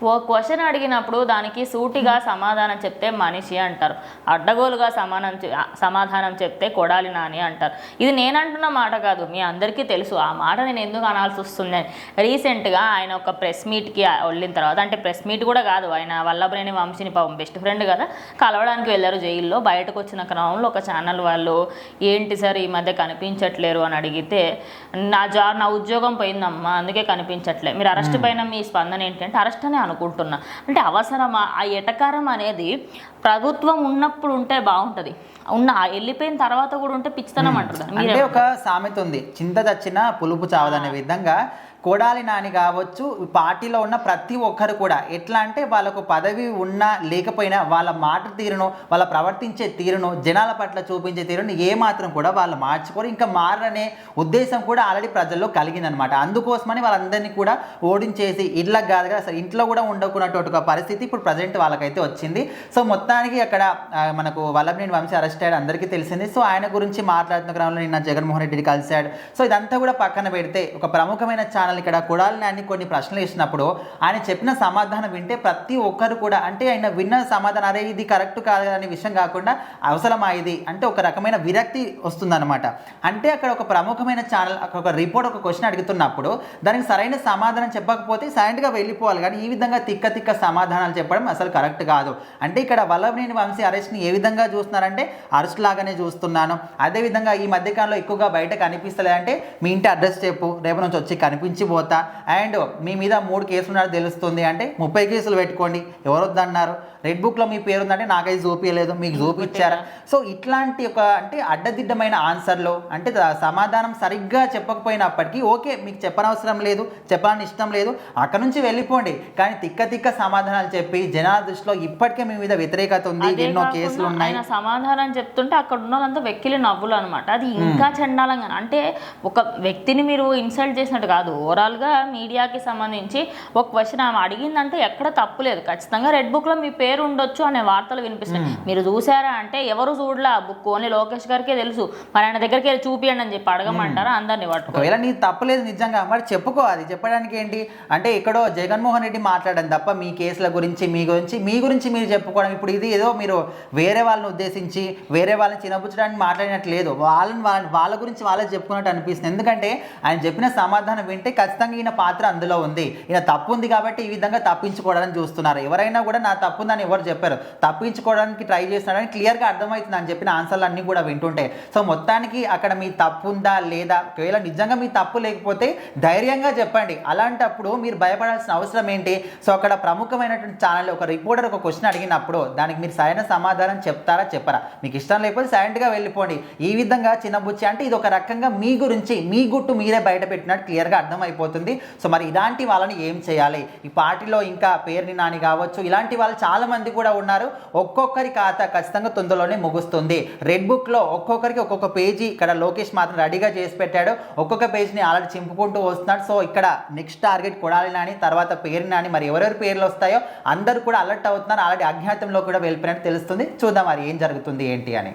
ఓ question అడిగినప్పుడు దానికి సూటిగా సమాధానం చెప్తే మనిషి అంటారు, అడ్డగోలుగా సమాధానం చెప్తే కొడాలి నాని అంటారు. ఇది నేనంటున్న మాట కాదు, మీ అందరికీ తెలుసు. ఆ మాట నేను ఎందుకు అనాల్సి వస్తుంది. రీసెంట్గా ఆయన ఒక ప్రెస్ మీట్కి వెళ్ళిన తర్వాత, అంటే ప్రెస్ మీట్ కూడా కాదు, ఆయన వల్లభనేని వంశీని పాపం బెస్ట్ ఫ్రెండ్ కదా, కలవడానికి వెళ్ళారు జైల్లో. బయటకు వచ్చిన క్రమంలో ఒక ఛానల్ వాళ్ళు ఏంటి సార్ ఈ మధ్య కనిపించట్లేరు అని అడిగితే, నా ఉద్యోగం పోయిందమ్మా అందుకే కనిపించట్లే, మీరు అరెస్ట్ పైన మీ స్పందన ఏంటంటే అరెస్ట్ అనే అనుకుంటున్నా. అంటే అవసరమా? ఆ ఎటకారం అనేది ప్రభుత్వం ఉన్నప్పుడు ఉంటే బాగుంటుంది, వెళ్ళిపోయిన తర్వాత కూడా ఉంటే పిచ్చితనం అంటారు. అంటే ఒక సామెత ఉంది, చింత చచ్చినా పులుపు చావదనే విధంగా కొడాలి నాని కావచ్చు, పార్టీలో ఉన్న ప్రతి ఒక్కరు కూడా ఎట్లా అంటే వాళ్ళకు పదవి ఉన్నా లేకపోయినా వాళ్ళ మాట తీరును, వాళ్ళ ప్రవర్తించే తీరును, జనాల పట్ల చూపించే తీరును ఏమాత్రం కూడా వాళ్ళు మార్చుకోరు. ఇంకా మారనే ఉద్దేశం కూడా ఆల్రెడీ ప్రజల్లో కలిగిందనమాట. అందుకోసమని వాళ్ళందరినీ కూడా ఓడించేసి ఇళ్ళకి కాదు కదా అసలు ఇంట్లో కూడా ఉండకున్నటువంటి ఒక పరిస్థితి ఇప్పుడు ప్రజెంట్ వాళ్ళకైతే వచ్చింది. సో మొత్తానికి అక్కడ మనకు వల్లభనేని వంశీ అరెస్ట్ అయ్యాడు అందరికీ తెలిసింది. సో ఆయన గురించి మాట్లాడుతున్న క్రమంలో నిన్న జగన్మోహన్ రెడ్డిని కలిశాడు. సో ఇదంతా కూడా పక్కన పెడితే ఒక ప్రముఖమైన ఛానల్ ఇక్కడ కొడాలి నాని కొన్ని ప్రశ్నలు ఇచ్చినప్పుడు ఆయన చెప్పిన సమాధానం వింటే ప్రతి ఒక్కరు కూడా, అంటే ఆయన విన్న సమాధానం అరే ఇది కరెక్ట్ కాదు అనే విషయం కాకుండా అవసరమా ఇది అంటే ఒక రకమైన విరక్తి వస్తుందన్నమాట. అంటే అక్కడ ఒక ప్రముఖమైన ఛానల్ ఒక రిపోర్ట్ ఒక క్వశ్చన్ అడుగుతున్నప్పుడు దానికి సరైన సమాధానం చెప్పకపోతే సైలెంట్గా వెళ్ళిపోవాలి, కానీ ఈ విధంగా తిక్క సమాధానాలు చెప్పడం అసలు కరెక్ట్ కాదు. అంటే ఇక్కడ వల్లభనేని వంశీ అరెస్ట్ని ఏ విధంగా చూస్తున్నారంటే అరెస్ట్ లాగానే చూస్తున్నాను. అదేవిధంగా ఈ మధ్యకాలంలో ఎక్కువగా బయట కనిపిస్తలేదంటే మీ ఇంటి అడ్రస్ చెప్పు, రేపు నుంచి వచ్చి కనిపించి పోతా, అండ్ మీ మీద 3 కేసులు ఉన్నారో తెలుస్తుంది అంటే 30 కేసులు పెట్టుకోండి, ఎవరు వద్దన్నారు, రెడ్ బుక్లో మీ పేరు ఉందంటే నాకైతే చూపించలేదు, మీకు చూపించారా. సో ఇట్లాంటి ఒక అంటే అడ్డదిడ్డమైన ఆన్సర్లు, అంటే సమాధానం సరిగ్గా చెప్పకపోయినప్పటికీ ఓకే మీకు చెప్పనవసరం లేదు, చెప్పాలని ఇష్టం లేదు, అక్కడ నుంచి వెళ్ళిపోండి, కానీ తిక్క సమాధానాలు చెప్పి జనాల దృష్టిలో ఇప్పటికే మీ మీద వ్యతిరేకత ఉంది, ఎన్నో కేసులు ఉన్నాయి. సమాధానం చెప్తుంటే అక్కడ ఉన్న వాళ్ళంతా వెక్కిలి నవ్వులు అనమాట. అది ఇంకా చండాలంగా, అంటే ఒక వ్యక్తిని మీరు ఇన్సల్ట్ చేసినట్టు కాదు, ఓవరాల్గా మీడియాకి సంబంధించి ఒక క్వశ్చన్ ఆమె అడిగిందంటే ఎక్కడ తప్పు లేదు, ఖచ్చితంగా రెడ్ బుక్లో మీ పేరు ఉండొచ్చు అనే వార్తలు వినిపిస్తున్నాయి. మీరు చూసారా అంటే ఎవరు చూడలే, బుక్ ఓన్లీ లోకేష్ గారికే తెలుసు, మరి ఆయన దగ్గరికి వెళ్ళి చూపియండి అని చెప్పి అడగమంటారా అందరినీ పట్టుకో. ఒకవేళ నీ తప్పలేదు నిజంగా మరి చెప్పుకో, అది చెప్పడానికి ఏంటి అంటే ఎక్కడో జగన్మోహన్ రెడ్డి మాట్లాడడం తప్ప మీ కేసుల గురించి మీ గురించి మీరు చెప్పుకోవడం, ఇప్పుడు ఇది ఏదో మీరు వేరే వాళ్ళని ఉద్దేశించి వేరే వాళ్ళని చిన్నపుచ్చడానికి మాట్లాడినట్టు లేదు, వాళ్ళ గురించి వాళ్ళే చెప్పుకున్నట్టు అనిపిస్తుంది. ఎందుకంటే ఆయన చెప్పిన సమాధానం వింటే ఖచ్చితంగా ఈయన పాత్ర అందులో ఉంది, ఈయన తప్పు ఉంది కాబట్టి ఈ విధంగా తప్పించుకోవడానికి చూస్తున్నారు. ఎవరైనా కూడా నా తప్పు ఉందని ఎవరు చెప్పారు, తప్పించుకోవడానికి ట్రై చేస్తున్నారని క్లియర్గా అర్థమవుతుంది అని చెప్పిన ఆన్సర్లు అన్నీ కూడా వింటుంటే. సో మొత్తానికి అక్కడ మీ తప్పు ఉందా లేదా, ఒకవేళ నిజంగా మీ తప్పు లేకపోతే ధైర్యంగా చెప్పండి, అలాంటప్పుడు మీరు భయపడాల్సిన అవసరం ఏంటి. సో అక్కడ ప్రముఖమైనటువంటి ఛానల్ ఒక రిపోర్టర్ ఒక క్వశ్చన్ అడిగినప్పుడు దానికి మీరు సరైన సమాధానం చెప్తారా చెప్పరా, మీకు ఇష్టం లేకపోతే సైలెంట్గా వెళ్ళిపోండి. ఈ విధంగా చిన్నబుచ్చి అంటే ఇది ఒక రకంగా మీ గురించి మీ గుట్టు మీరే బయట పెట్టినట్టు క్లియర్గా అర్థమైపోతుంది. సో మరి ఇలాంటి వాళ్ళని ఏం చేయాలి, ఈ పార్టీలో ఇంకా పేర్ని నాని కావచ్చు ఇలాంటి వాళ్ళు చాలా మంది కూడా ఉన్నారు. ఒక్కొక్కరి ఖాతా ఖచ్చితంగా తొందరలోనే ముగుస్తుంది. రెడ్ బుక్లో ఒక్కొక్కరికి ఒక్కొక్క పేజీ ఇక్కడ లోకేష్ మాత్రం రెడీగా చేసి పెట్టాడు, ఒక్కొక్క పేజీని ఆల్రెడీ చింపుకుంటూ వస్తున్నాడు. సో ఇక్కడ నెక్స్ట్ టార్గెట్ కొడాలి నాని, తర్వాత పేర్ని నాని, మరి ఎవరెవరి పేర్లు వస్తాయో అందరూ కూడా అలర్ట్ అవుతున్నారు. ఆల్రెడీ అజ్ఞాతంలో కూడా వెళ్ళిపోయినట్టు తెలుస్తుంది. చూద్దాం మరి ఏం జరుగుతుంది ఏంటి అని.